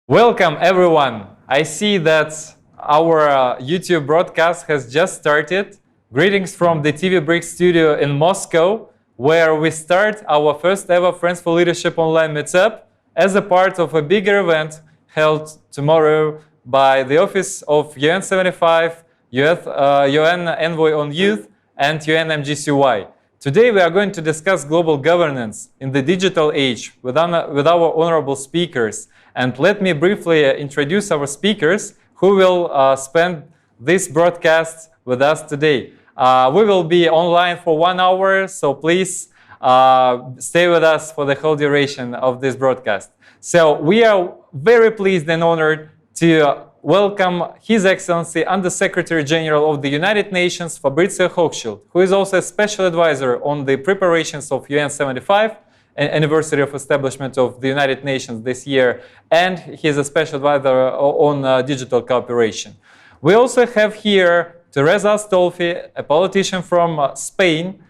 Welcome everyone. I see that our YouTube broadcast has just started. Greetings from the TV BRICS studio in Moscow, where we start our first ever Friends for Leadership Online Meetup as a part of a bigger event held tomorrow by the Office of UN 75, UN Envoy on Youth, and UN MGCY. Today we are going to discuss global governance in the digital age with our honorable speakers. And let me briefly introduce our speakers who will spend this broadcast with us today. We will be online for 1 hour, so please stay with us for the whole duration of this broadcast. So we are very pleased and honored to welcome His Excellency Under-Secretary General of the United Nations, Fabrizio Hochschild, who is also a special advisor on the preparations of UN 75, anniversary of establishment of the United Nations this year, and he is a special advisor on digital cooperation. We also have here Teresa Astolfi, a politician from Spain.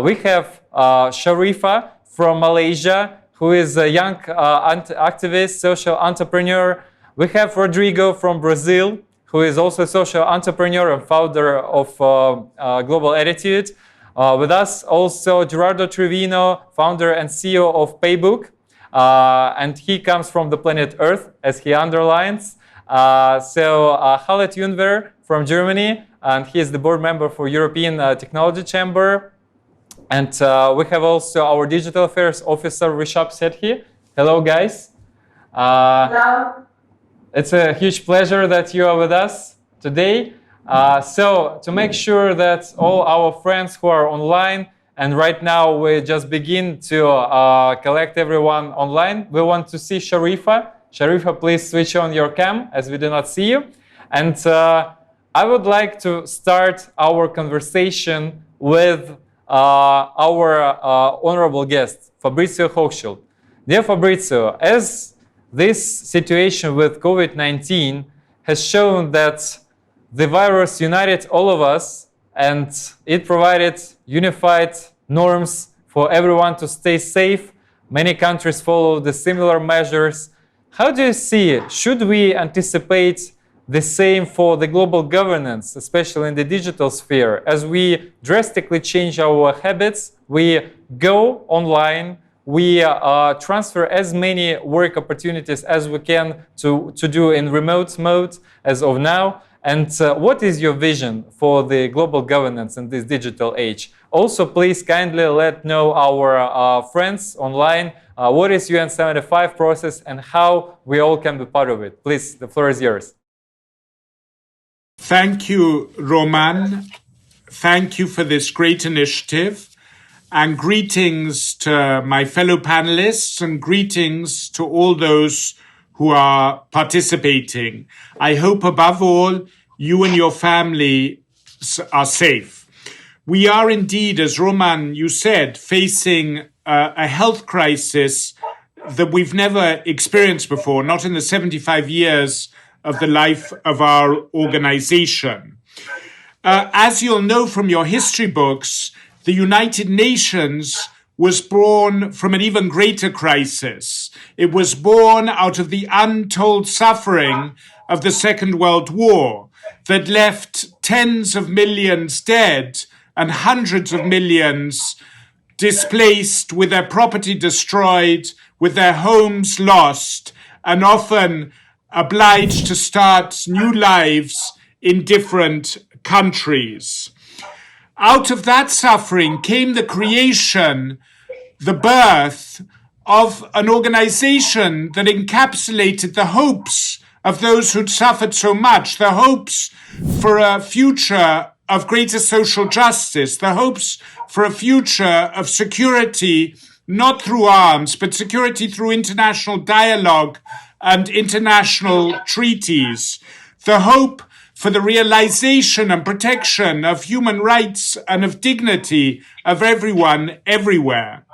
We have Sharifa from Malaysia, who is a young activist, social entrepreneur. We have Rodrigo from Brazil, who is also a social entrepreneur and founder of Global Attitude. With us also Gerardo Trevino, founder and CEO of Paybook, and he comes from the planet Earth, as he underlines. Halit Ünver from Germany, and he is the board member for European Technology Chamber. And we have also our digital affairs officer, RISHABH here. Hello, guys. Hello. It's a huge pleasure that you are with us today. So to make sure that all our friends who are online, and right now we just begin to collect everyone online, we want to see Sharifa. Sharifa, please switch on your cam as we do not see you. And I would like to start our conversation with our honorable guest, Fabrizio Hochschild. Dear Fabrizio, as this situation with COVID-19 has shown that the virus united all of us, and it provided unified norms for everyone to stay safe. Many countries follow the similar measures. How do you see, should we anticipate the same for the global governance, especially in the digital sphere? As we drastically change our habits, we go online, we transfer as many work opportunities as we can to do in remote mode as of now. And what is your vision for the global governance in this digital age? Also, please kindly let know our friends online what is UN 75 process and how we all can be part of it. Please, the floor is yours. Thank you, Roman. Thank you for this great initiative. And greetings to my fellow panelists and greetings to all those who are participating. I hope above all, you and your family are safe. We are indeed, as Roman, you said, facing a health crisis that we've never experienced before, not in the 75 years of the life of our organization. As you'll know from your history books, the United Nations was born from an even greater crisis. It was born out of the untold suffering of the Second World War that left tens of millions dead and hundreds of millions displaced, with their property destroyed, with their homes lost, and often obliged to start new lives in different countries. Out of that suffering came the creation, the birth of an organization that encapsulated the hopes of those who'd suffered so much, the hopes for a future of greater social justice, the hopes for a future of security, not through arms, but security through international dialogue and international treaties, the hope for the realization and protection of human rights and of dignity of everyone, everywhere.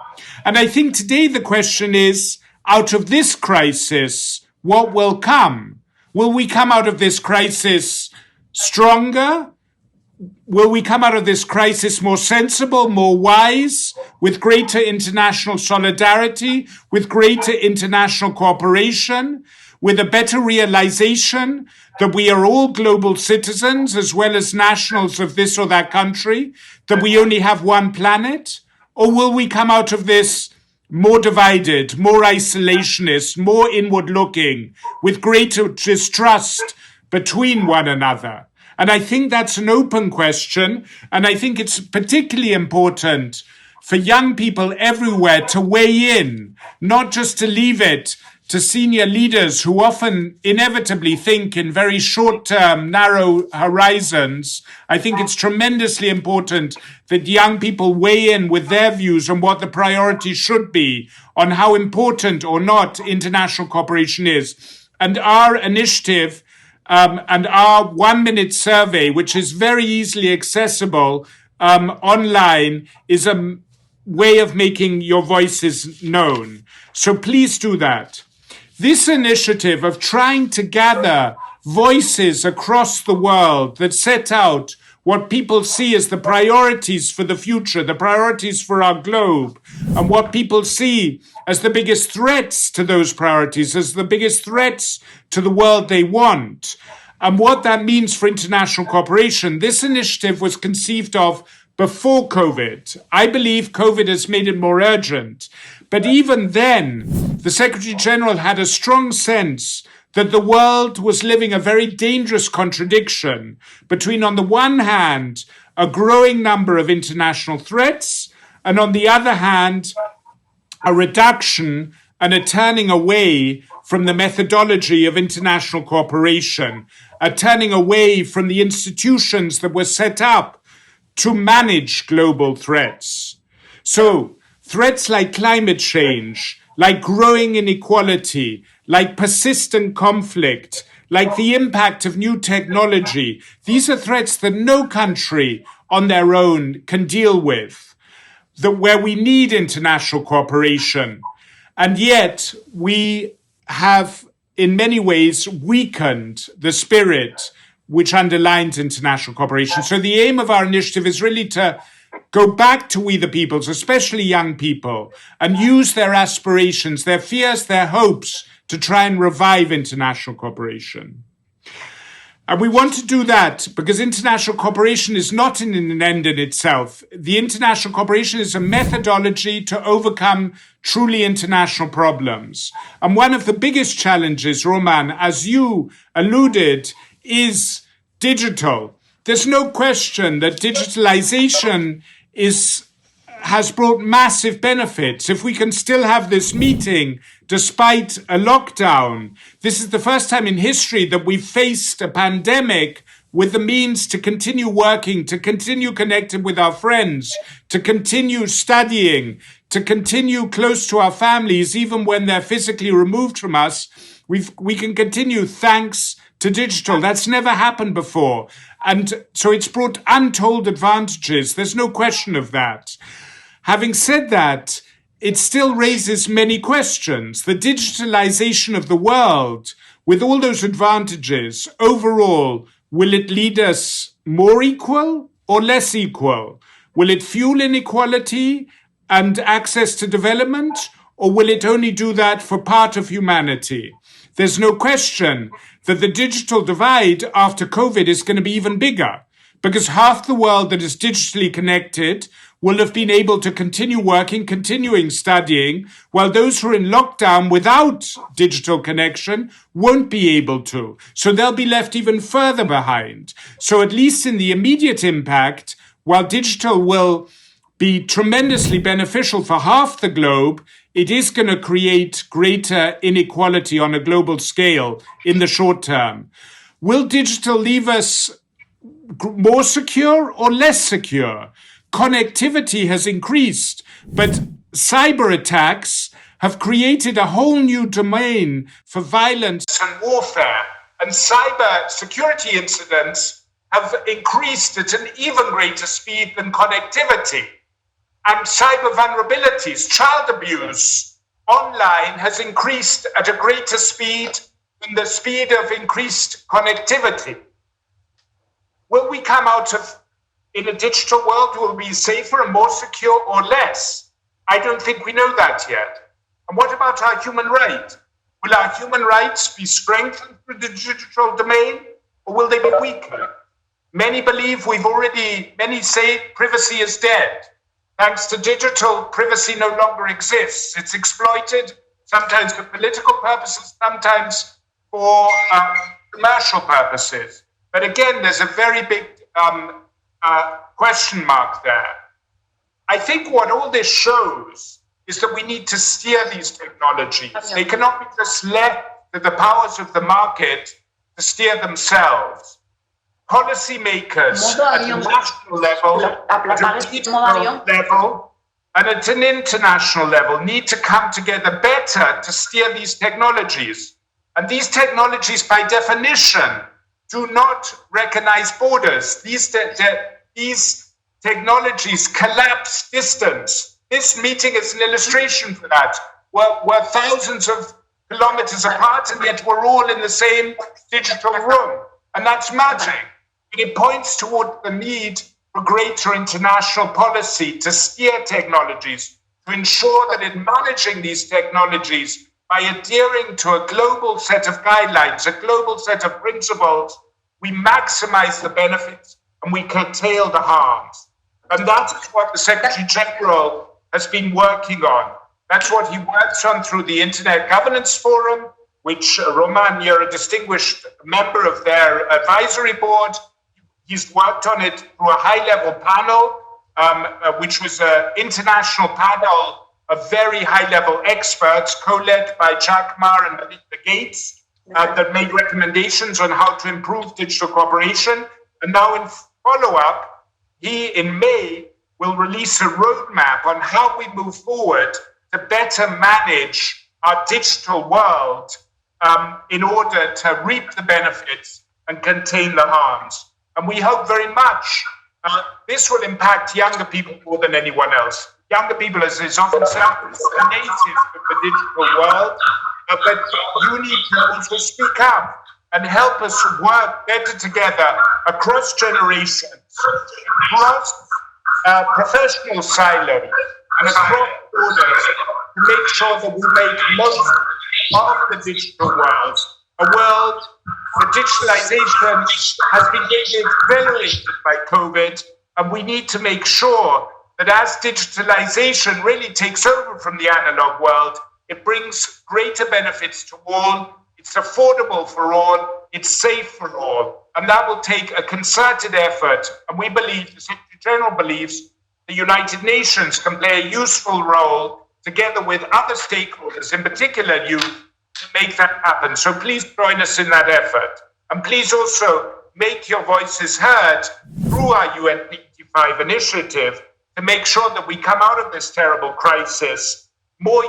And I think today the question is, out of this crisis, what will come? Will we come out of this crisis stronger? Will we come out of this crisis more sensible, more wise, with greater international solidarity, with greater international cooperation? with a better realization that we are all global citizens as well as nationals of this or that country, that we only have one planet? Or will we come out of this more divided, more isolationist, more inward looking, with greater distrust between one another? And I think that's an open question. And I think it's particularly important for young people everywhere to weigh in, not just to leave it to senior leaders who often inevitably think in very short-term, narrow horizons. I think it's tremendously important that young people weigh in with their views on what the priorities should be, on how important or not international cooperation is. And our initiative and our 1-minute survey, which is very easily accessible online, is a way of making your voices known. So please do that. This initiative of trying to gather voices across the world that set out what people see as the priorities for the future, the priorities for our globe, and what people see as the biggest threats to those priorities, as the biggest threats to the world they want, and what that means for international cooperation. This initiative was conceived of before COVID. I believe COVID has made it more urgent. But even then, the Secretary General had a strong sense that the world was living a very dangerous contradiction between, on the one hand, a growing number of international threats, and on the other hand, a reduction and a turning away from the methodology of international cooperation, a turning away from the institutions that were set up to manage global threats. So, threats like climate change, like growing inequality, like persistent conflict, like the impact of new technology, these are threats that no country on their own can deal with, where we need international cooperation. And yet we have, in many ways, weakened the spirit which underlines international cooperation. So the aim of our initiative is really to go back to we the peoples, especially young people, and use their aspirations, their fears, their hopes to try and revive international cooperation. And we want to do that because international cooperation is not an end in itself. The international cooperation is a methodology to overcome truly international problems. And one of the biggest challenges, Roman, as you alluded, is digital. There's no question that digitalization has brought massive benefits. If we can still have this meeting despite a lockdown, this is the first time in history that we've faced a pandemic with the means to continue working, to continue connecting with our friends, to continue studying, to continue close to our families, even when they're physically removed from us. We can continue thanks to digital. That's never happened before. And so it's brought untold advantages. There's no question of that. Having said that, it still raises many questions. The digitalization of the world, with all those advantages, overall, will it lead us more equal or less equal? Will it fuel inequality and access to development, or will it only do that for part of humanity? There's no question that the digital divide after COVID is going to be even bigger, because half the world that is digitally connected will have been able to continue working, continuing studying, while those who are in lockdown without digital connection won't be able to. So they'll be left even further behind. So at least in the immediate impact, while digital will be tremendously beneficial for half the globe, it is going to create greater inequality on a global scale in the short term. Will digital leave us more secure or less secure? Connectivity has increased, but cyber attacks have created a whole new domain for violence and warfare. And cyber security incidents have increased at an even greater speed than connectivity. And cyber vulnerabilities, child abuse online has increased at a greater speed than the speed of increased connectivity. Will we come out of, in a digital world, will we be safer and more secure or less? I don't think we know that yet. And what about our human rights? Will our human rights be strengthened through the digital domain, or will they be weakened? Many say privacy is dead. Thanks to digital, privacy no longer exists. It's exploited, sometimes for political purposes, sometimes for commercial purposes. But again, there's a very big question mark there. I think what all this shows is that we need to steer these technologies. They cannot be just left to the powers of the market to steer themselves. Policymakers at the national level, at a regional level, and at an international level need to come together better to steer these technologies. And these technologies, by definition, do not recognize borders. These technologies collapse distance. This meeting is an illustration for that. We're thousands of kilometers apart, and yet we're all in the same digital room. And that's magic. It points toward the need for greater international policy to steer technologies, to ensure that in managing these technologies, by adhering to a global set of guidelines, a global set of principles, we maximize the benefits and we curtail the harms. And that's what the Secretary General has been working on. That's what he works on through the Internet Governance Forum, which, Roman, you're a distinguished member of their advisory board. He's worked on it through a high-level panel, which was an international panel of very high-level experts, co-led by Jack Ma and Melinda Gates, that made recommendations on how to improve digital cooperation. And now in follow-up, he, in May, will release a roadmap on how we move forward to better manage our digital world in order to reap the benefits and contain the harms. And we hope very much this will impact younger people more than anyone else. Younger people, as is often said, are native of the digital world, but you need to also speak up and help us work better together across generations, across professional silos, and across borders to make sure that we make most of the digital world a world where digitalization has been accelerated by COVID, and we need to make sure that as digitalization really takes over from the analog world, it brings greater benefits to all, it's affordable for all, it's safe for all. And that will take a concerted effort. And we believe, the Secretary General believes, the United Nations can play a useful role together with other stakeholders, in particular you, to make that happen. So please join us in that effort. And please also make your voices heard through our UN85 initiative to make sure that we come out of this terrible crisis more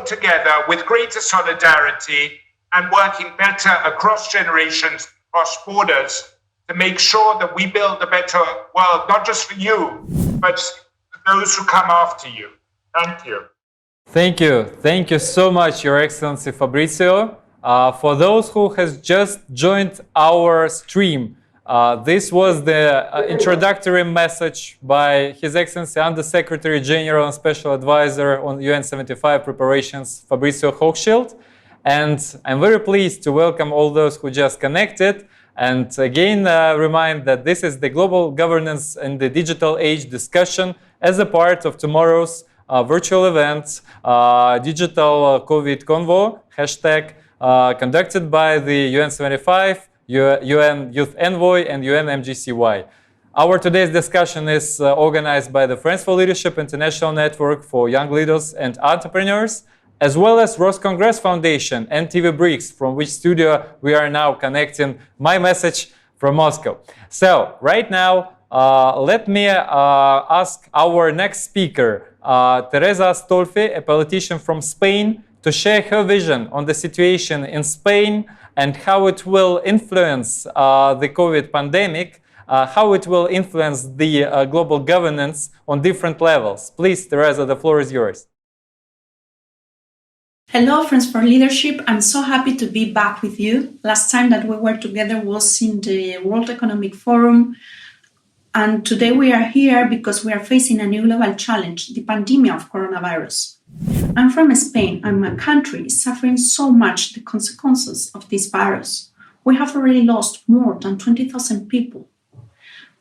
together with greater solidarity and working better across generations, across borders, to make sure that we build a better world, not just for you, but for those who come after you. Thank you. Thank you. Thank you so much, Your Excellency Fabrizio. For those who has just joined our stream, this was the introductory message by His Excellency Under-Secretary General and Special Advisor on UN 75 preparations, Fabrizio Hochschild. And I'm very pleased to welcome all those who just connected. And again, remind that this is the Global Governance in the Digital Age discussion as a part of tomorrow's virtual event, Digital COVID Convo, hashtag, conducted by the UN 75, UN Youth Envoy, and UN MGCY. Our today's discussion is organized by the Friends for Leadership International Network for Young Leaders and Entrepreneurs, as well as Roscongress Foundation and TV BRICS, from which studio we are now connecting my message from Moscow. So right now, let me ask our next speaker, Teresa Astolfi, a politician from Spain, to share her vision on the situation in Spain and how it will influence the COVID pandemic, how it will influence the global governance on different levels. Please, Teresa, the floor is yours. Hello, Friends for Leadership. I'm so happy to be back with you. Last time that we were together was in the World Economic Forum. And today we are here because we are facing a new global challenge, the pandemic of coronavirus. I'm from Spain, and my country is suffering so much the consequences of this virus. We have already lost more than 20,000 people,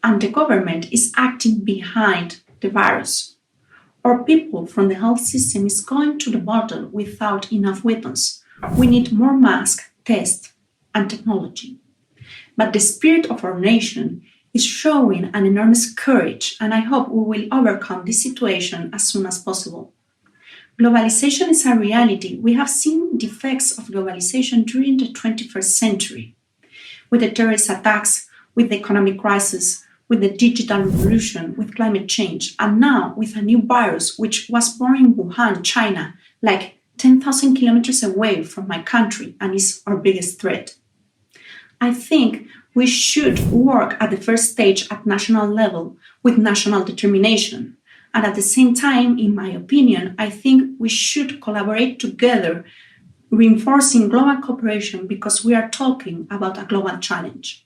and the government is acting behind the virus. Our people from the health system is going to the bottle without enough weapons. We need more masks, tests, and technology. But the spirit of our nation is showing an enormous courage, and I hope we will overcome this situation as soon as possible. Globalization is a reality. We have seen the effects of globalization during the 21st century, with the terrorist attacks, with the economic crisis, with the digital revolution, with climate change, and now with a new virus which was born in Wuhan, China, like 10,000 kilometers away from my country, and is our biggest threat. I think we should work at the first stage at national level with national determination. And at the same time, in my opinion, I think we should collaborate together, reinforcing global cooperation because we are talking about a global challenge.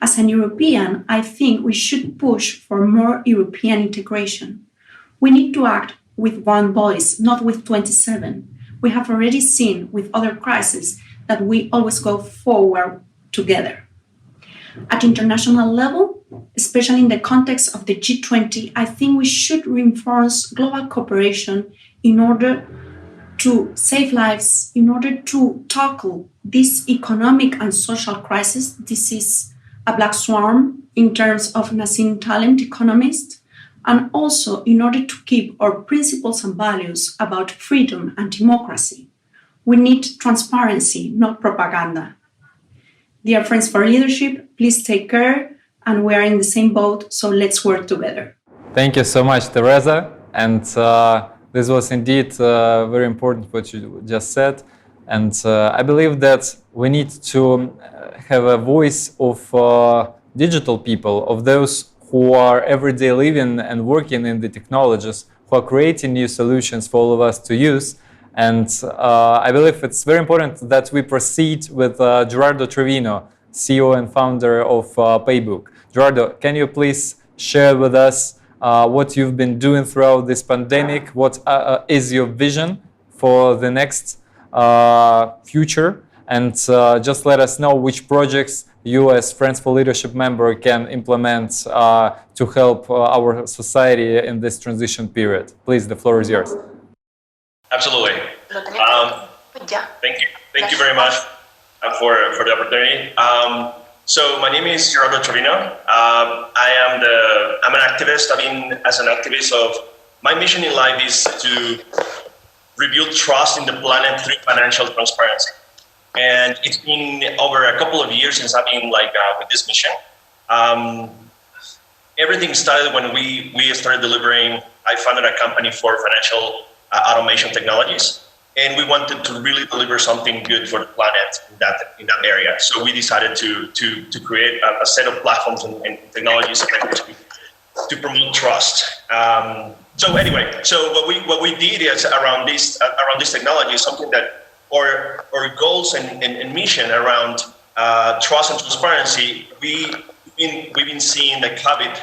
As an European, I think we should push for more European integration. We need to act with one voice, not with 27. We have already seen with other crises that we always go forward together. At international level, especially in the context of the G20, I think we should reinforce global cooperation in order to save lives, in order to tackle this economic and social crisis. This is a black swan in terms of Nassim Taleb, economist, and also in order to keep our principles and values about freedom and democracy. We need transparency, not propaganda. Dear Friends for Leadership, please take care, and we are in the same boat, so let's work together. Thank you so much, Teresa. And this was indeed very important what you just said. And I believe that we need to have a voice of digital people, of those who are everyday living and working in the technologies, who are creating new solutions for all of us to use. And I believe it's very important that we proceed with Gerardo Trevino, CEO and founder of Paybook. Gerardo, can you please share with us what you've been doing throughout this pandemic? What is your vision for the next future? And just let us know which projects you as Friends for Leadership member can implement to help our society in this transition period. Please, the floor is yours. Absolutely. Thank you very much for the opportunity. So my name is Gerardo Trevino. I'm an activist. I've been as an activist of my mission in life is to rebuild trust in the planet through financial transparency. And it's been over a couple of years since I've been with this mission. Everything started when we started delivering. I founded a company for financial automation technologies, and we wanted to really deliver something good for the planet in that area. So we decided to create a set of platforms and technologies to promote trust. So anyway, so what we did is around this technology is something that our goals and mission around trust and transparency. We've been seeing that COVID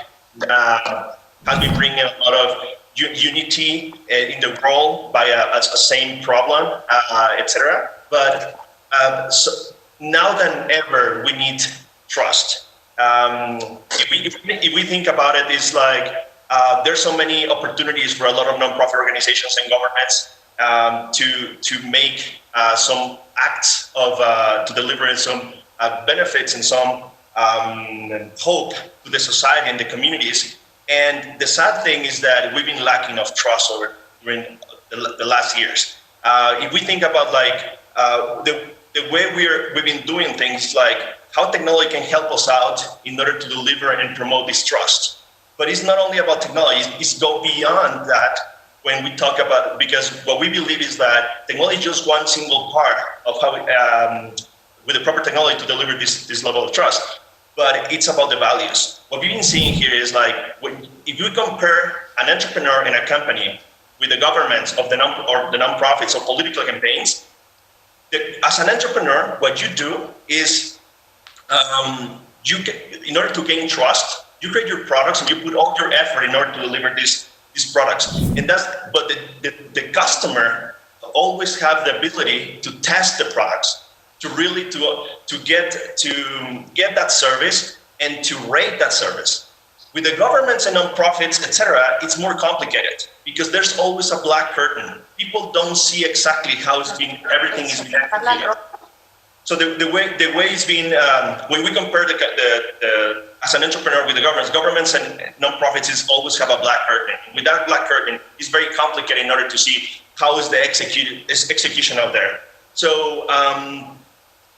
has been bringing a lot of unity in the world by a same problem, etc. But so now than ever, we need trust. If we think about it, it's like there's so many opportunities for a lot of nonprofit organizations and governments to make some acts of to deliver some benefits and some hope to the society and the communities. And the sad thing is that we've been lacking of trust during the last years. If we think about the way we've been doing things, like how technology can help us out in order to deliver and promote this trust. But it's not only about technology, it's go beyond that when we talk about, because what we believe is that technology is just one single part of how with the proper technology to deliver this level of trust. But it's about the values. What we've been seeing here is if you compare an entrepreneur in a company with the governments of the nonprofits or political campaigns, as an entrepreneur, what you do is in order to gain trust, you create your products and you put all your effort in order to deliver these products. And but the customer always have the ability to test the products, to really to get that service and to rate that service. With the governments and nonprofits, etc., it's more complicated because there's always a black curtain. People don't see exactly how everything is being executed. So the way it's been, when we compare as an entrepreneur with the governments and nonprofits is always have a black curtain. With that black curtain, it's very complicated in order to see how is the execution out there. So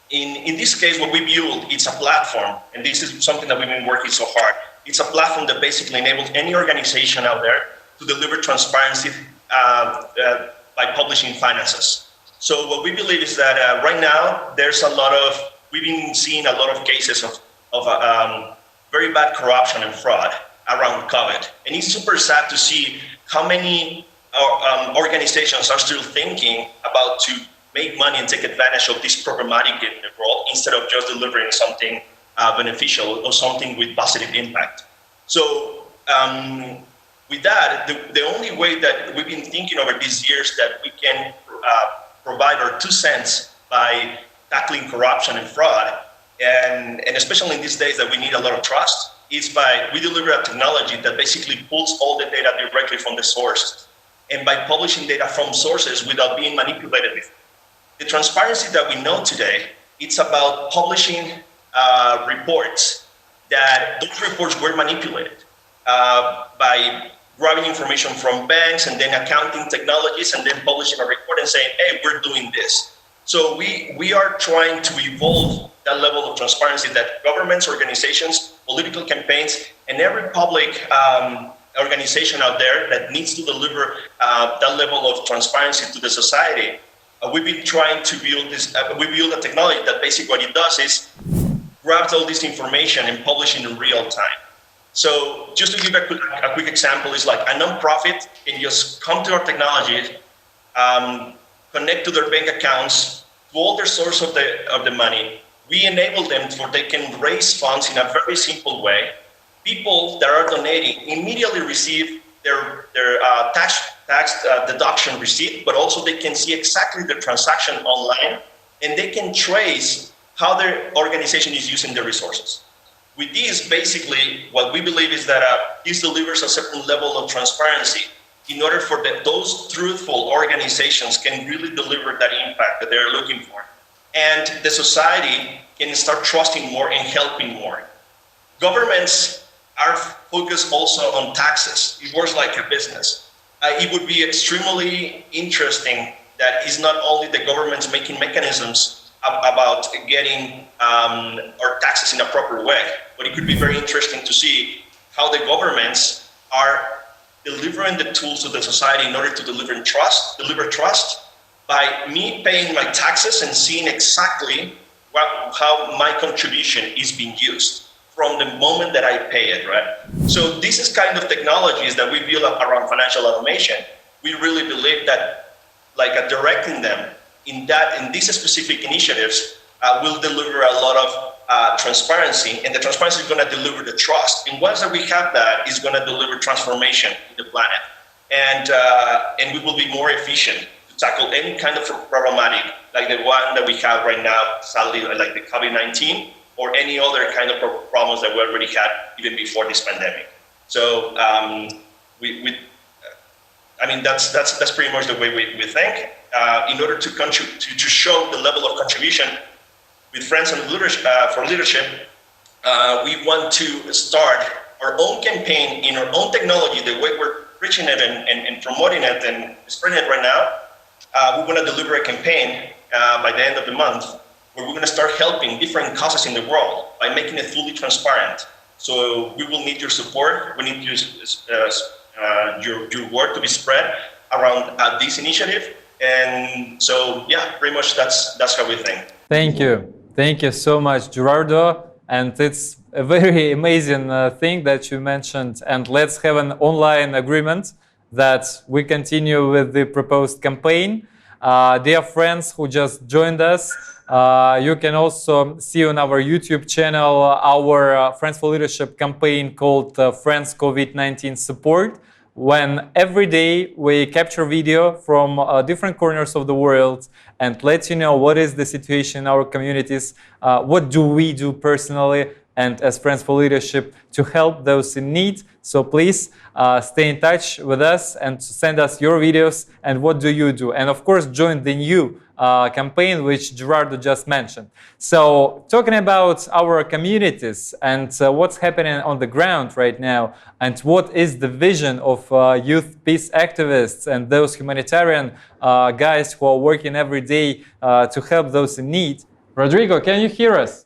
in this case, what we build, it's a platform, and this is something that we've been working so hard. It's a platform that basically enables any organization out there to deliver transparency by publishing finances. So what we believe is that right now we've been seeing a lot of cases of very bad corruption and fraud around COVID, and it's super sad to see how many organizations are still thinking about to make money and take advantage of this problematic in the world instead of just delivering something beneficial or something with positive impact. So with that, the only way that we've been thinking over these years that we can provide our 2 cents by tackling corruption and fraud, and especially in these days that we need a lot of trust, is by we deliver a technology that basically pulls all the data directly from the source, and by publishing data from sources without being manipulated before. The transparency that we know today, it's about publishing reports that those reports were manipulated by grabbing information from banks and then accounting technologies and then publishing a report and saying, hey, we're doing this. So we are trying to evolve that level of transparency that governments, organizations, political campaigns, and every public organization out there that needs to deliver that level of transparency to the society. We've been trying to build this, we build a technology that basically what it does is grabs all this information and publish it in real time. So just to give a quick example, is like a nonprofit can just come to our technology, connect to their bank accounts, to all their source of the money. We enable them so they can raise funds in a very simple way. People that are donating immediately receive their tax deduction receipt, but also they can see exactly the transaction online, and they can trace how their organization is using their resources. With this, basically, what we believe is that this delivers a certain level of transparency in order for those truthful organizations can really deliver that impact that they're looking for. And the society can start trusting more and helping more. Governments are focused also on taxes. It works like a business. It would be extremely interesting that it's not only the governments making mechanisms about getting our taxes in a proper way, but it could be very interesting to see how the governments are delivering the tools to the society in order to deliver trust by me paying my taxes and seeing exactly how my contribution is being used from the moment that I pay it, right? So this is kind of technologies that we build up around financial automation. We really believe that directing them in these specific initiatives will deliver a lot of transparency, and the transparency is going to deliver the trust. And once that we have that, it's going to deliver transformation in the planet, and we will be more efficient to tackle any kind of problematic like the one that we have right now, sadly, like the COVID-19 or any other kind of problems that we already had even before this pandemic. So that's pretty much the way we think. In order to show the level of contribution with Friends and Leadership, for Leadership, we want to start our own campaign in our own technology, the way we're preaching it and promoting it and spreading it right now. We're going to deliver a campaign by the end of the month where we're going to start helping different causes in the world by making it fully transparent. So we will need your support. We need your work to be spread around this initiative. And so, yeah, pretty much that's how we think. Thank you. Thank you so much, Gerardo. And it's a very amazing thing that you mentioned. And let's have an online agreement that we continue with the proposed campaign. Dear friends who just joined us, you can also see on our YouTube channel our Friends for Leadership campaign called Friends COVID-19 Support, when every day we capture video from different corners of the world and let you know what is the situation in our communities, what do we do personally and as Friends for Leadership to help those in need. So please stay in touch with us and send us your videos and what do you do. And of course, join the new campaign which Gerardo just mentioned. So talking about our communities and what's happening on the ground right now and what is the vision of youth peace activists and those humanitarian guys who are working every day to help those in need. Rodrigo, can you hear us?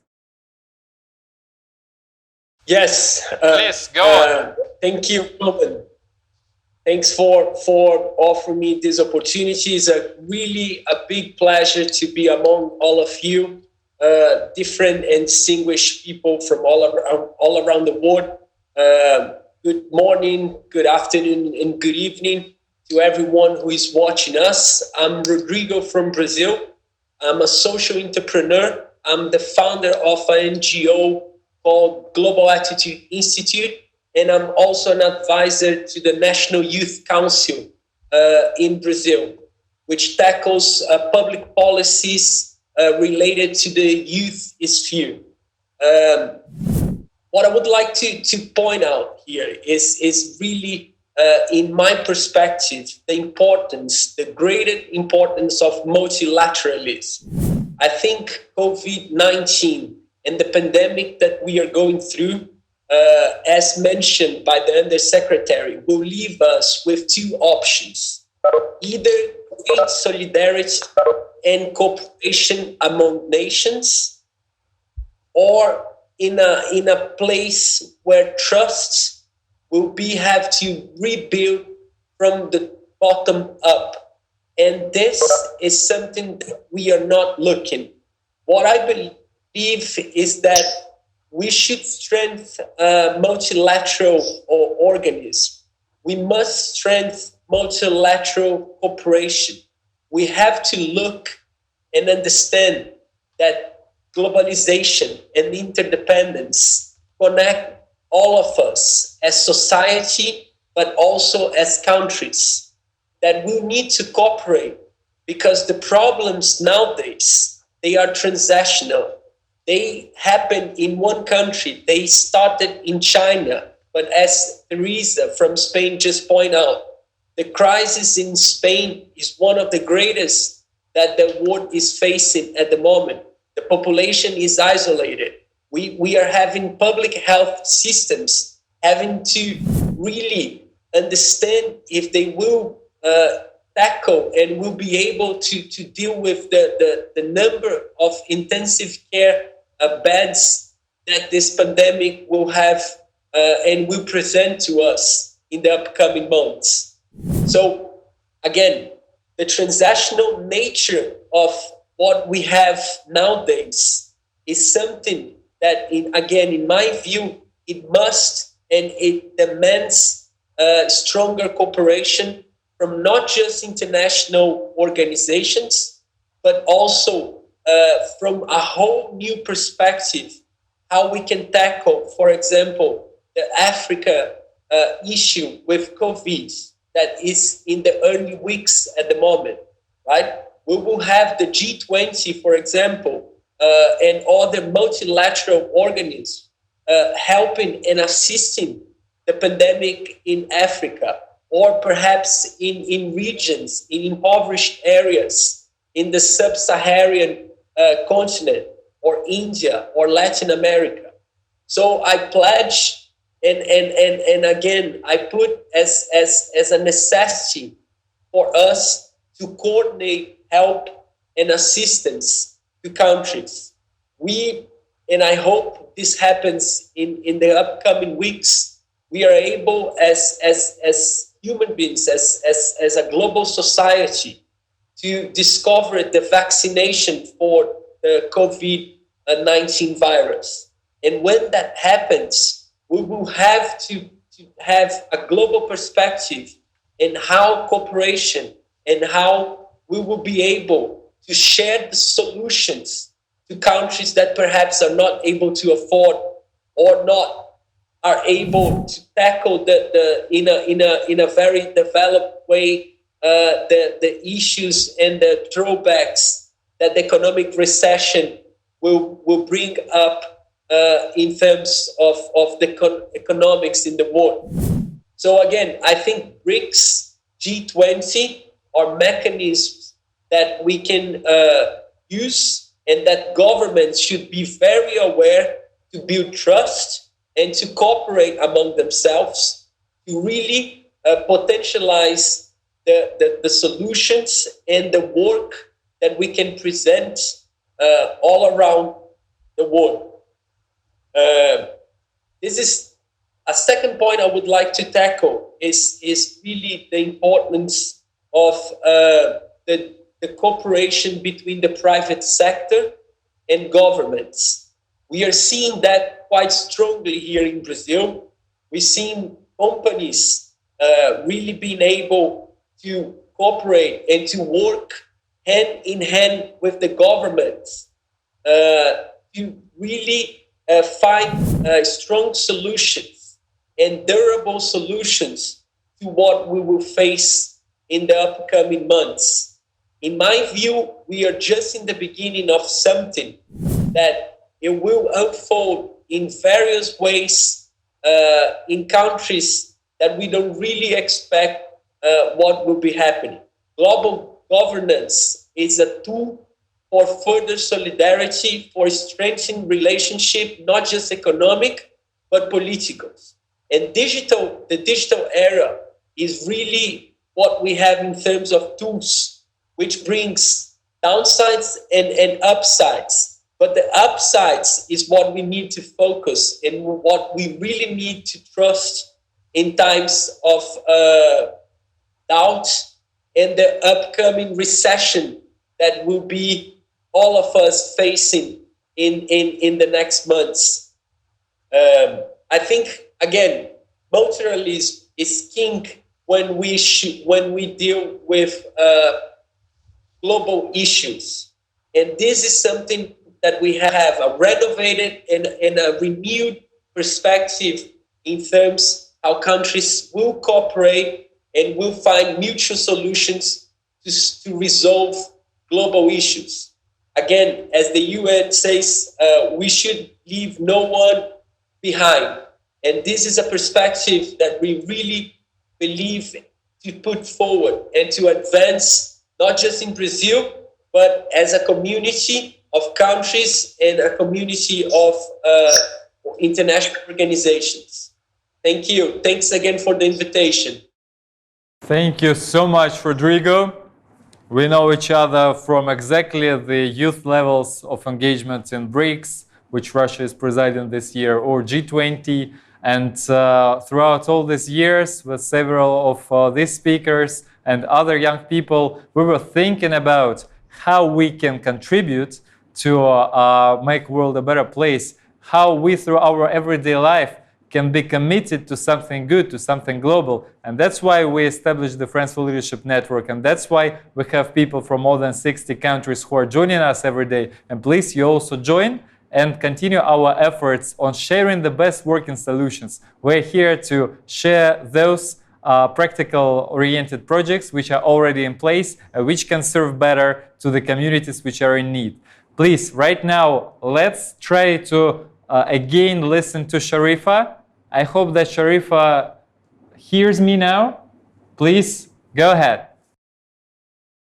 Yes. Please, go on. Thank you, Robin. Thanks for offering me this opportunity. It's really a big pleasure to be among all of you, different and distinguished people from all around the world. Good morning, good afternoon, and good evening to everyone who is watching us. I'm Rodrigo from Brazil. I'm a social entrepreneur. I'm the founder of an NGO called Global Attitude Institute, and I'm also an advisor to the National Youth Council in Brazil, which tackles public policies related to the youth sphere. What I would like to point out here is really, in my perspective, the greater importance of multilateralism. I think COVID-19 and the pandemic that we are going through, as mentioned by the Undersecretary, will leave us with two options. Either great solidarity and cooperation among nations, or in a place where trust will have to rebuild from the bottom up. And this is something that we are not looking. What I believe is that we should strengthen multilateral organisms. We must strengthen multilateral cooperation. We have to look and understand that globalization and interdependence connect all of us as society, but also as countries, that we need to cooperate because the problems nowadays, they are transactional. They happen in one country. They started in China. But as Teresa from Spain just pointed out, the crisis in Spain is one of the greatest that the world is facing at the moment. The population is isolated. We are having public health systems having to really understand if they will tackle and will be able to deal with the number of intensive care beds that this pandemic will have and will present to us in the upcoming months. So again, the transactional nature of what we have nowadays is something that, in my view, it must and it demands stronger cooperation from not just international organizations, but also from a whole new perspective, how we can tackle, for example, the Africa issue with COVID that is in the early weeks at the moment, right? We will have the G20, for example, and other multilateral organisms helping and assisting the pandemic in Africa, or perhaps in regions, in impoverished areas, in the sub-Saharan continent, or India, or Latin America. So I pledge, and again, I put as a necessity for us to coordinate help and assistance to countries. And I hope this happens in the upcoming weeks, we are able as human beings, as a global society, to discover the vaccination for the COVID-19 virus. And when that happens, we will have to have a global perspective in how cooperation and how we will be able to share the solutions to countries that perhaps are not able to afford or not are able to tackle in a very developed way the issues and the drawbacks that the economic recession will bring up in terms of the economics in the world. So again, I think BRICS, G20 are mechanisms that we can use and that governments should be very aware to build trust and to cooperate among themselves to really potentialize the solutions and the work that we can present all around the world. This is a second point I would like to tackle is really the importance of the cooperation between the private sector and governments. We are seeing that quite strongly here in Brazil. We're seeing companies really being able to cooperate and to work hand in hand with the government to really find strong solutions and durable solutions to what we will face in the upcoming months. In my view, we are just in the beginning of something that it will unfold in various ways in countries that we don't really expect what will be happening. Global governance is a tool for further solidarity, for strengthening relationship, not just economic, but political. And the digital era is really what we have in terms of tools, which brings downsides and upsides. But the upsides is what we need to focus and what we really need to trust in times of doubt and the upcoming recession that will be all of us facing in the next months. I think, again, multilateralism is king when we deal with global issues. And this is something that we have a renovated and a renewed perspective in terms how countries will cooperate and will find mutual solutions to resolve global issues. Again, as the UN says, we should leave no one behind. And this is a perspective that we really believe to put forward and to advance, not just in Brazil, but as a community of countries and a community of international organizations. Thank you. Thanks again for the invitation. Thank you so much, Rodrigo. We know each other from exactly the youth levels of engagement in BRICS, which Russia is presiding this year, or G20. And throughout all these years, with several of these speakers and other young people, we were thinking about how we can contribute to make the world a better place, how we, through our everyday life, can be committed to something good, to something global. And that's why we established the Friends for Leadership Network. And that's why we have people from more than 60 countries who are joining us every day. And please, you also join and continue our efforts on sharing the best working solutions. We're here to share those practical-oriented projects which are already in place, which can serve better to the communities which are in need. Please, right now, let's try to again listen to Sharifa. I hope that Sharifa hears me now. Please, go ahead.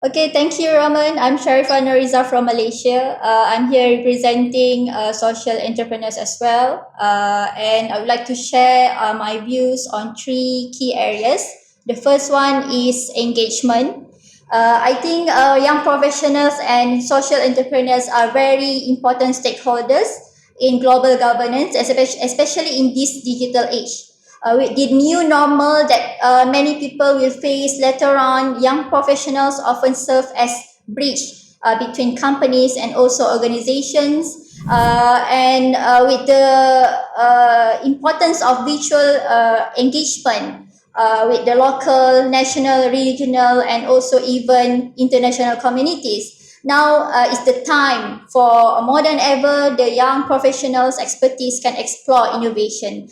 Okay, thank you, Raman. I'm Sharifa Noriza from Malaysia. I'm here representing social entrepreneurs as well. And I would like to share my views on 3 key areas. The first one is engagement. I think young professionals and social entrepreneurs are very important stakeholders in global governance, especially in this digital age. With the new normal that many people will face later on, young professionals often serve as bridge between companies and also organizations. And with the importance of virtual engagement with the local, national, regional, and also even international communities, Now is the time for more than ever the young professionals' expertise can explore innovation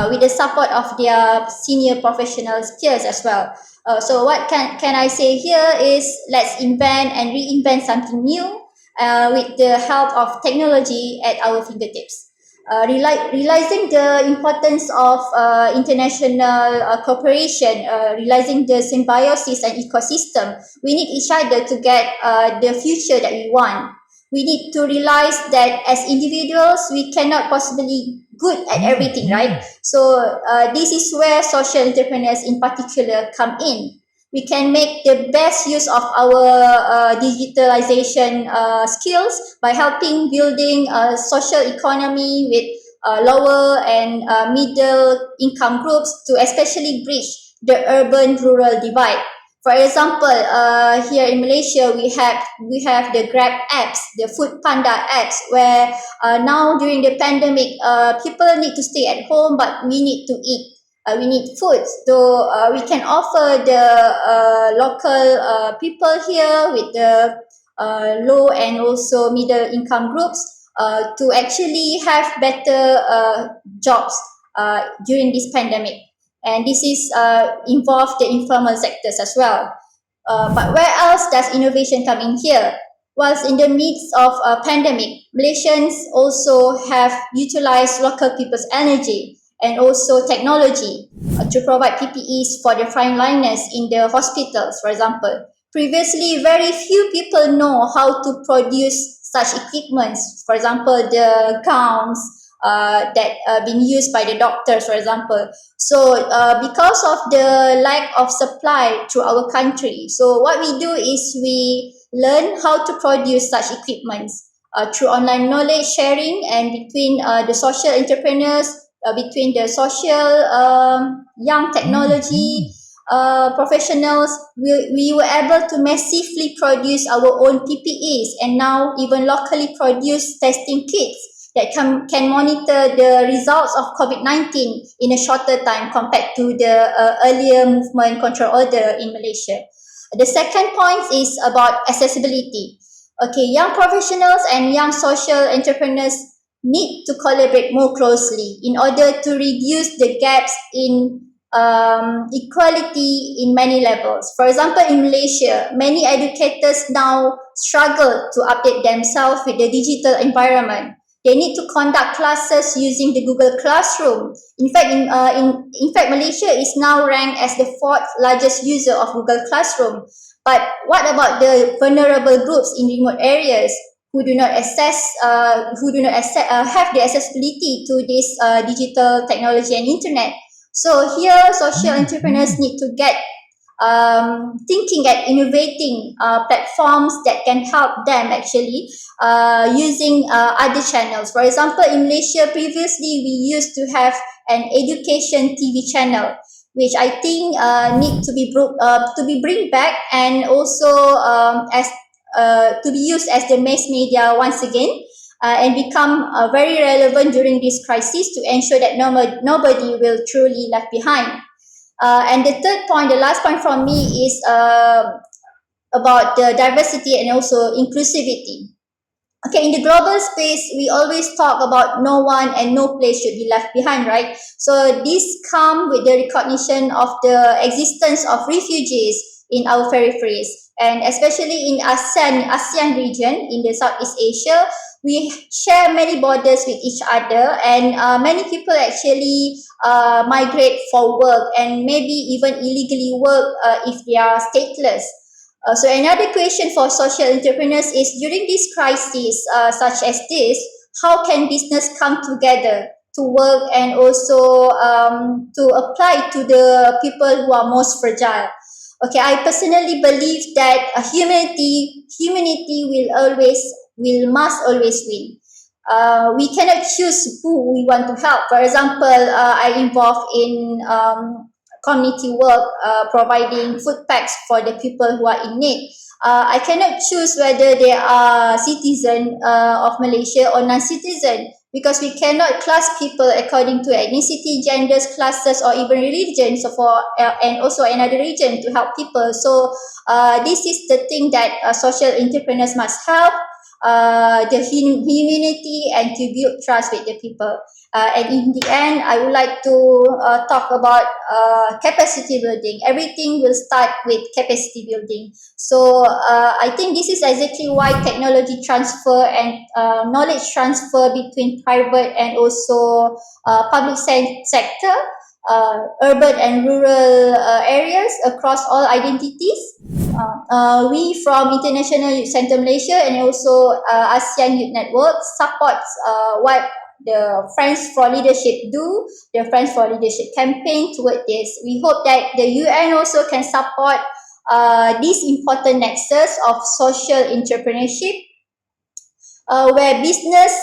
with the support of their senior professionals peers as well. So what can I say here is let's invent and reinvent something new with the help of technology at our fingertips. Realizing the importance of international cooperation, realizing the symbiosis and ecosystem, we need each other to get the future that we want. We need to realize that as individuals, we cannot possibly good at everything, right? So this is where social entrepreneurs in particular come in. We can make the best use of our digitalization skills by helping building a social economy with lower and middle income groups to especially bridge the urban-rural divide. For example, here in Malaysia, we have the Grab apps, the Food Panda apps, where now during the pandemic, people need to stay at home, but we need to eat. We need food, so we can offer the local people here with the low and also middle income groups to actually have better jobs during this pandemic, and this is involve the informal sectors as well. But where else does innovation come in here? Whilst in the midst of a pandemic, Malaysians also have utilized local people's energy and also technology to provide PPEs for the frontliners in the hospitals, for example. Previously, very few people know how to produce such equipments, for example, the gowns that are being used by the doctors, for example. So because of the lack of supply to our country, so what we do is we learn how to produce such equipments through online knowledge sharing and between the social entrepreneurs, between the social young technology professionals, we were able to massively produce our own PPEs and now even locally produce testing kits that can monitor the results of COVID-19 in a shorter time compared to the earlier movement control order in Malaysia. The second point is about accessibility. Okay, young professionals and young social entrepreneurs need to collaborate more closely in order to reduce the gaps in equality in many levels. For example, in Malaysia, many educators now struggle to update themselves with the digital environment. They need to conduct classes using the Google Classroom. In fact, Malaysia is now ranked as the fourth largest user of Google Classroom. But what about the vulnerable groups in remote areas who do not have the accessibility to this digital technology and internet? So here, social entrepreneurs need to get thinking at innovating platforms that can help them actually using other channels. For example, in Malaysia, previously we used to have an education TV channel, which I think need to be bring back and also to be used as the mass media once again. And become very relevant during this crisis to ensure that nobody will truly left behind. And the third point, the last point from me is about the diversity and also inclusivity. Okay, in the global space, we always talk about no one and no place should be left behind, right? So this comes with the recognition of the existence of refugees in our peripheries, and especially in ASEAN region, in the Southeast Asia, we share many borders with each other, and many people actually migrate for work and maybe even illegally work if they are stateless. So another question for social entrepreneurs is, during this crisis such as this, how can business come together to work and also to apply to the people who are most fragile? Okay, I personally believe that humanity must always win. We cannot choose who we want to help. For example, I involved in community work, providing food packs for the people who are in need. I cannot choose whether they are citizen of Malaysia or non-citizen, because we cannot class people according to ethnicity, genders, classes, or even religion. So and also another region to help people. So this is the thing that social entrepreneurs must help the humanity and to build trust with the people. And in the end, I would like to talk about capacity building. Everything will start with capacity building. So I think this is exactly why technology transfer and knowledge transfer between private and also public sector, urban and rural areas across all identities. We from International Youth Centre Malaysia and also ASEAN Youth Network supports what the Friends for Leadership do, the Friends for Leadership campaign toward this. We hope that the UN also can support this important nexus of social entrepreneurship, where business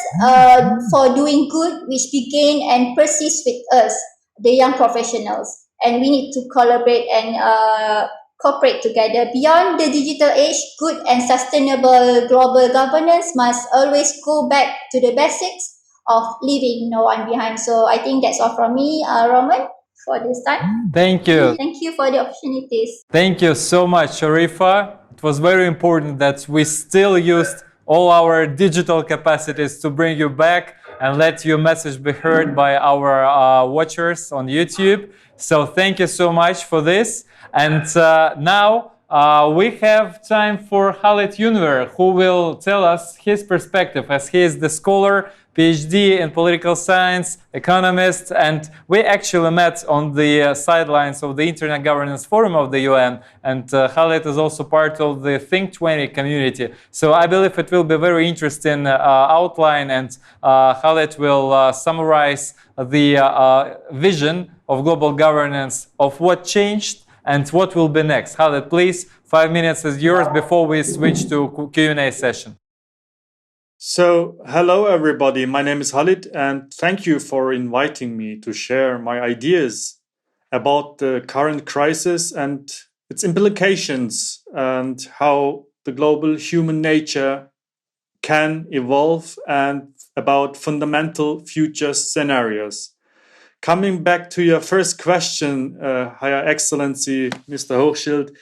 for doing good, which begin and persist with us, the young professionals, and we need to collaborate and cooperate together. Beyond the digital age, good and sustainable global governance must always go back to the basics of leaving no one behind. So I think that's all from me, Roman, for this time. Thank you. Thank you for the opportunities. Thank you so much, Sharifa. It was very important that we still used all our digital capacities to bring you back and let your message be heard by our watchers on YouTube. So thank you so much for this. And now we have time for Halit Ünver, who will tell us his perspective, as he is the scholar, PhD in political science, economist, and we actually met on the sidelines of the Internet Governance Forum of the UN, and Halit is also part of the Think 20 community. So I believe it will be very interesting outline, and Halit will summarize the vision of global governance, of what changed and what will be next. Halit, please, 5 minutes is yours before we switch to Q&A session. So, hello everybody, my name is Halit and thank you for inviting me to share my ideas about the current crisis and its implications and how the global human nature can evolve and about fundamental future scenarios. Coming back to your first question, Higher Excellency, Mr. Hochschild,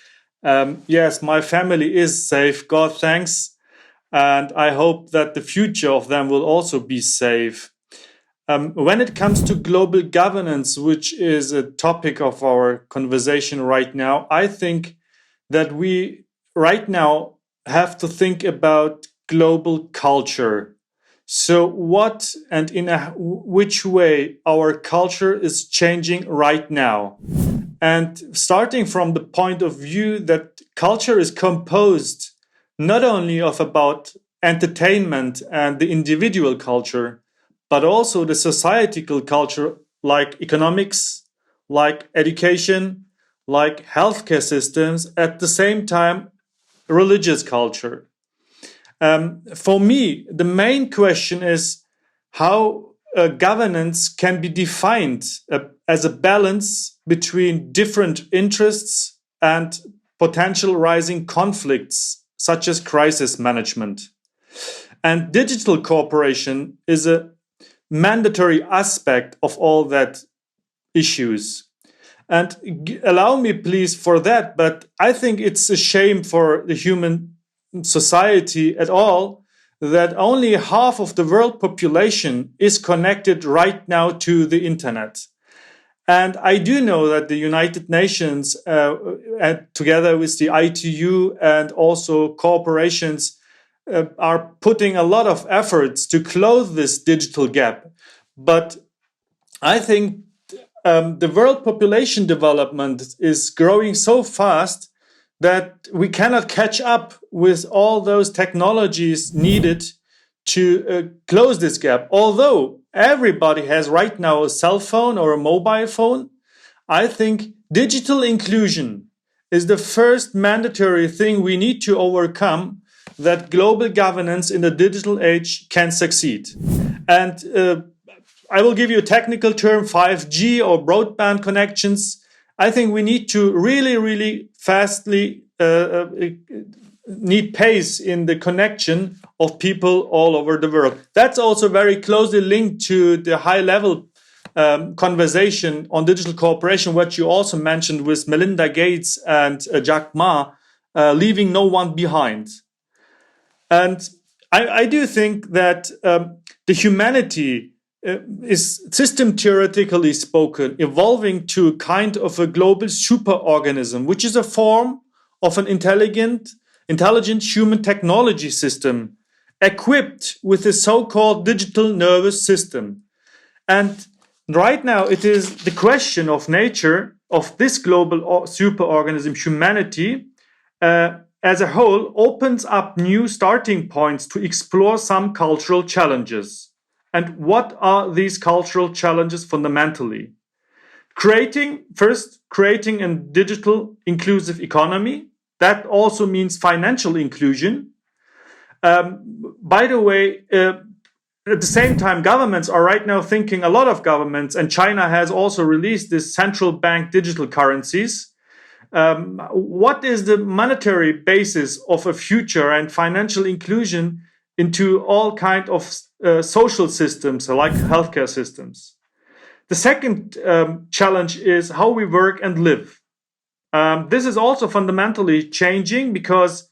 yes, my family is safe, God thanks. And I hope that the future of them will also be safe. When it comes to global governance, which is a topic of our conversation right now, I think that we right now have to think about global culture. So what and in which way our culture is changing right now. And starting from the point of view that culture is composed not only of about entertainment and the individual culture, but also the societal culture like economics, like education, like healthcare systems, at the same time, religious culture. For me, the main question is how governance can be defined as a balance between different interests and potential rising conflicts, such as crisis management. And digital cooperation is a mandatory aspect of all that issues. And allow me, please, for that, but I think it's a shame for the human society at all that only half of the world population is connected right now to the internet. And I do know that the United Nations, together with the ITU and also corporations, are putting a lot of efforts to close this digital gap. But I think the world population development is growing so fast that we cannot catch up with all those technologies needed to close this gap. Although everybody has right now a cell phone or a mobile phone, I think digital inclusion is the first mandatory thing we need to overcome that global governance in the digital age can succeed. And I will give you a technical term, 5G or broadband connections. I think we need to really fastly need pace in the connection of people all over the world. That's also very closely linked to the high-level conversation on digital cooperation, what you also mentioned with Melinda Gates and Jack Ma, leaving no one behind. And I do think that the humanity is, system theoretically spoken, evolving to a kind of a global superorganism, which is a form of an intelligent human technology system equipped with a so-called digital nervous system. And right now, it is the question of nature of this global superorganism, humanity, as a whole, opens up new starting points to explore some cultural challenges. And what are these cultural challenges fundamentally? Creating a digital inclusive economy. That also means financial inclusion. By the way, at the same time, governments are right now thinking, a lot of governments, and China has also released this central bank digital currencies. What is the monetary basis of a future and financial inclusion into all kinds of social systems like healthcare systems? The second challenge is how we work and live. This is also fundamentally changing because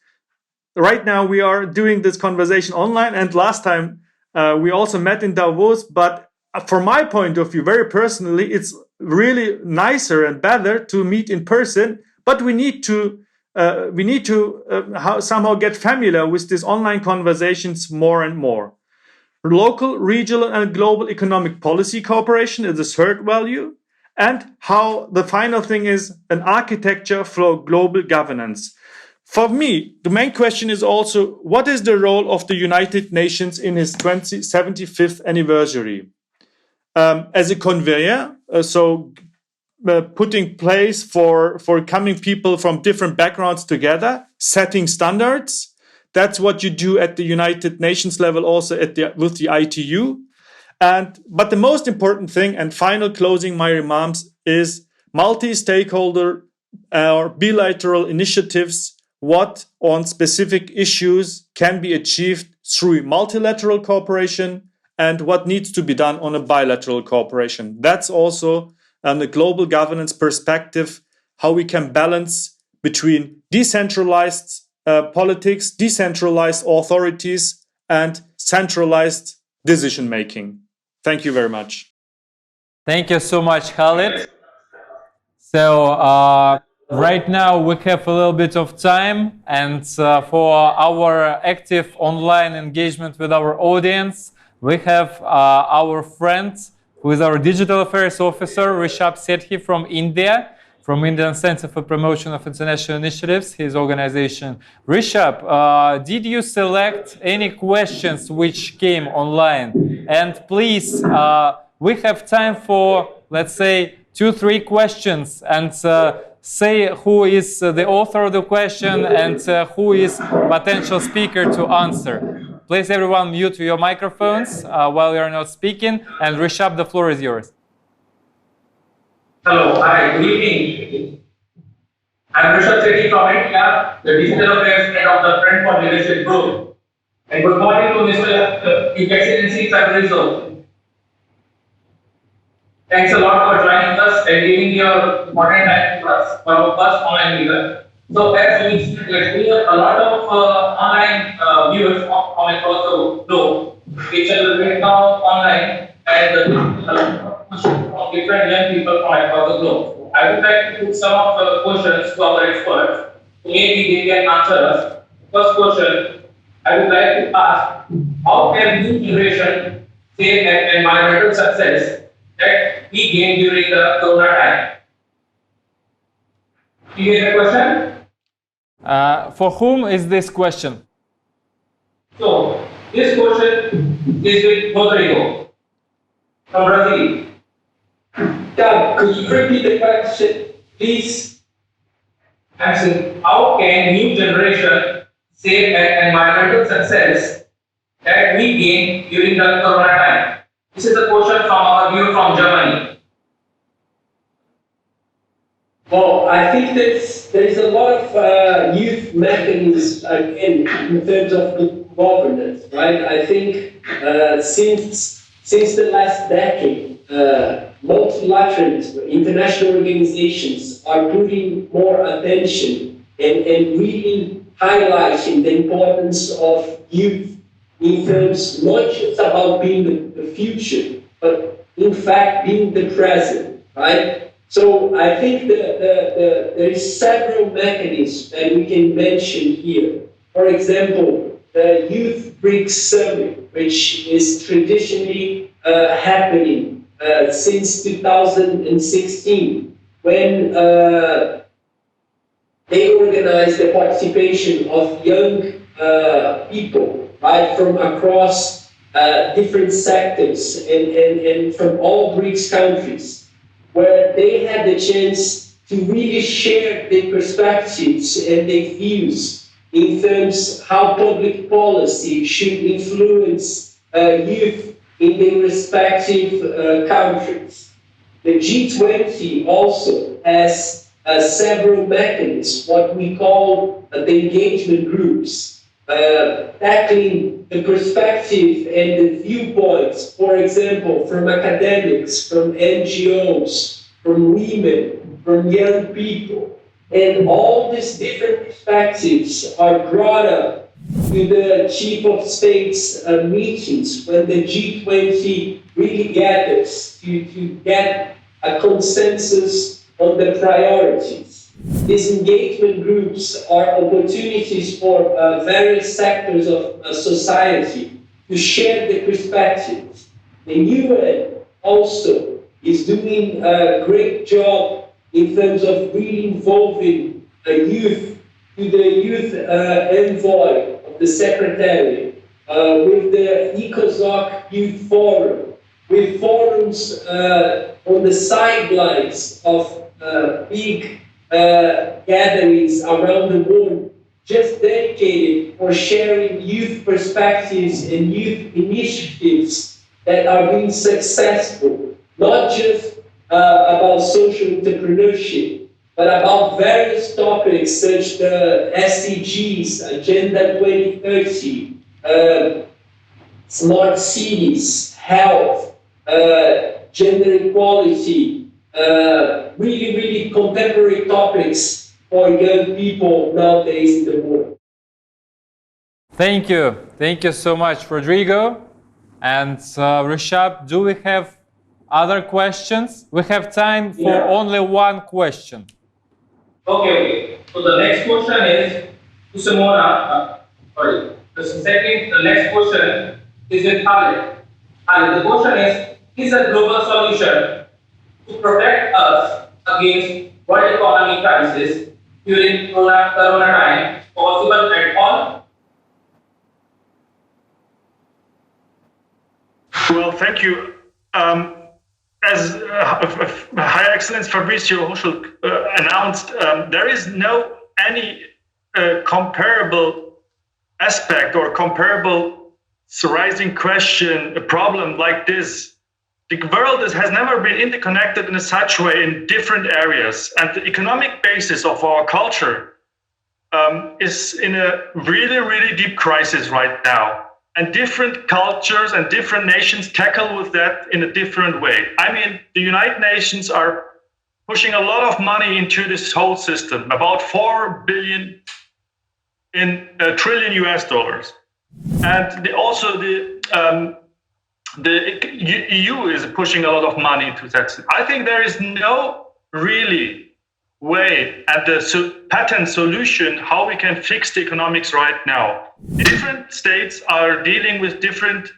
right now we are doing this conversation online, and last time we also met in Davos. But from my point of view, very personally, it's really nicer and better to meet in person. But we need to somehow get familiar with these online conversations more and more. Local, regional, and global economic policy cooperation is the third value. And how the final thing is an architecture for global governance. For me, the main question is also, what is the role of the United Nations in its 75th anniversary? As a conveyor, putting place for coming people from different backgrounds together, setting standards. That's what you do at the United Nations level, also with the ITU. But the most important thing, and final closing my remarks, is multi-stakeholder or bilateral initiatives. What on specific issues can be achieved through multilateral cooperation and what needs to be done on a bilateral cooperation. That's also the global governance perspective, how we can balance between decentralized politics, decentralized authorities, and centralized decision making. Thank you very much. Thank you so much, Halit. So right now we have a little bit of time, and for our active online engagement with our audience, we have our friend who is our Digital Affairs Officer, RISHABH Sethi from India, from Indian Center for Promotion of International Initiatives, his organization. RISHABH, did you select any questions which came online? And please, we have time for, let's say, 2-3 questions, and say who is the author of the question and who is potential speaker to answer. Please, everyone, mute your microphones while you're not speaking. And RISHABH, the floor is yours. Hello, hi, good evening. I'm RISHABH Sethi from India, the Digital Affairs Head of the Friend for Leadership Group. And good morning to Mr. His Excellency Fabrizio. Thanks a lot for joining us and giving your important time to us for our first online meetup. So as we see, a lot of online viewers from across the globe, which are right now online, and from different young people from across the globe. I would like to put some of the questions to our experts. Maybe they can answer us. First question, I would like to ask, how can new generation say an environmental success that we gained during the Corona time? You get the question? For whom is this question? So, this question is with Rodrigo from Brazil. Yeah, could you repeat the question, please? I'm saying, how can new generation say an environmental success that we gained during the Corona time? This is a question from our viewer from Germany. Well, I think that's there is a lot of youth mechanisms again in terms of governance, right? I think since the last decade, multilateralism, international organizations are putting more attention and really highlighting the importance of youth in terms not just about being the future, but in fact being the present, right? So I think there is several mechanisms that we can mention here. For example, the Youth BRICS Summit, which is traditionally happening since 2016, when they organize the participation of young people, right, from across different sectors and from all BRICS countries, where they had the chance to really share their perspectives and their views in terms how public policy should influence youth in their respective countries. The G20 also has several mechanisms, what we call the engagement groups, tackling the perspective and the viewpoints, for example, from academics, from NGOs, from women, from young people. And all these different perspectives are brought up to the chief of states meetings when the G20 really gathers to get a consensus on the priorities. These engagement groups are opportunities for various sectors of society to share their perspectives. The UN also is doing a great job in terms of really involving youth to the youth envoy of the secretary, with the ECOSOC Youth Forum, with forums on the sidelines of big gatherings around the world, just dedicated for sharing youth perspectives and youth initiatives that are being successful, not just about social entrepreneurship, but about various topics such as the SDGs, Agenda 2030, smart cities, health, gender equality, really contemporary topics for young people nowadays in the world. Thank you so much, Rodrigo. And RISHABH, do we have other questions? We have time for only one question. Okay. So the next question is to Simona. The next question is with Halit. And the question is a global solution to protect us against world economy crisis during corona time possible at all? Well, thank you. As High Excellence Fabrizio Hochschild announced, there is no any comparable aspect or comparable rising question, a problem like this. The world has never been interconnected in such way in different areas, and the economic basis of our culture is in a really deep crisis right now. And different cultures and different nations tackle with that in a different way. I mean, the United Nations are pushing a lot of money into this whole system, about $4 billion trillion US dollars. And the EU is pushing a lot of money into that. I think there is no really way at the patent solution how we can fix the economics right now. Different states are dealing with different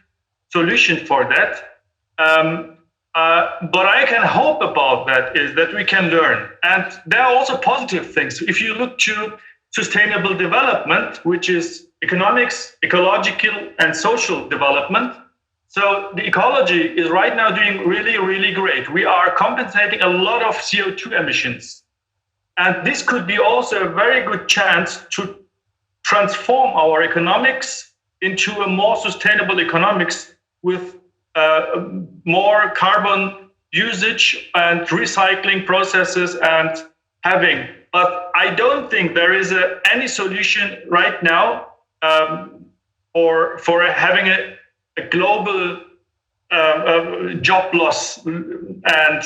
solutions for that. But I can hope about that is that we can learn. And there are also positive things. If you look to sustainable development, which is economics, ecological and social development, so the ecology is right now doing really great. We are compensating a lot of CO2 emissions. And this could be also a very good chance to transform our economics into a more sustainable economics with more carbon usage and recycling processes and having but I don't think there is any solution right now for having a global job loss, and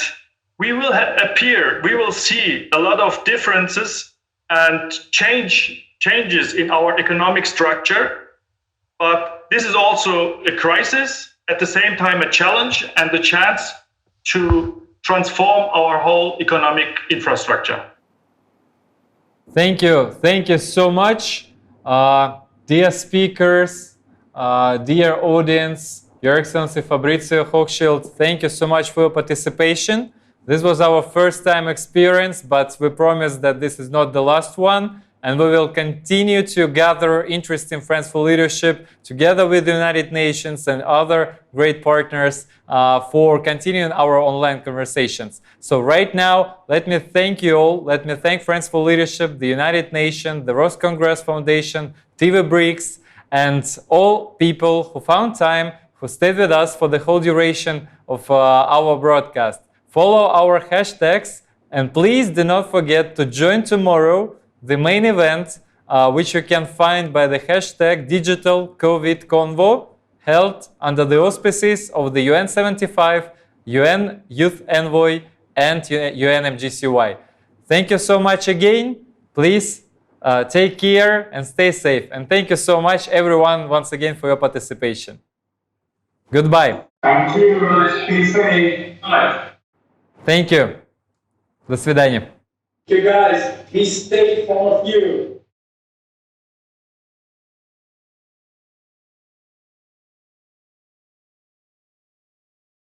we will see a lot of differences and changes in our economic structure. But this is also a crisis, at the same time a challenge and the chance to transform our whole economic infrastructure. Thank you so much, dear speakers, dear audience, Your Excellency Fabrizio, Hochschild. Thank you so much for your participation. This was our first time experience, but we promise that this is not the last one, and we will continue to gather interesting Friends for Leadership together with the United Nations and other great partners for continuing our online conversations. So right now, let me thank you all. Let me thank Friends for Leadership, the United Nations, the Roscongress Foundation, TV BRICS, and all people who found time, who stayed with us for the whole duration of our broadcast. Follow our hashtags, and please do not forget to join tomorrow the main event, which you can find by the hashtag Digital COVID Convo, held under the auspices of the UN 75, UN Youth Envoy, and UNMGCY. Thank you so much again. Please take care and stay safe. And thank you so much, everyone, once again for your participation. Goodbye. Thank you. Be safe. Bye. Thank you. До свидания. You guys, be safe, all of you.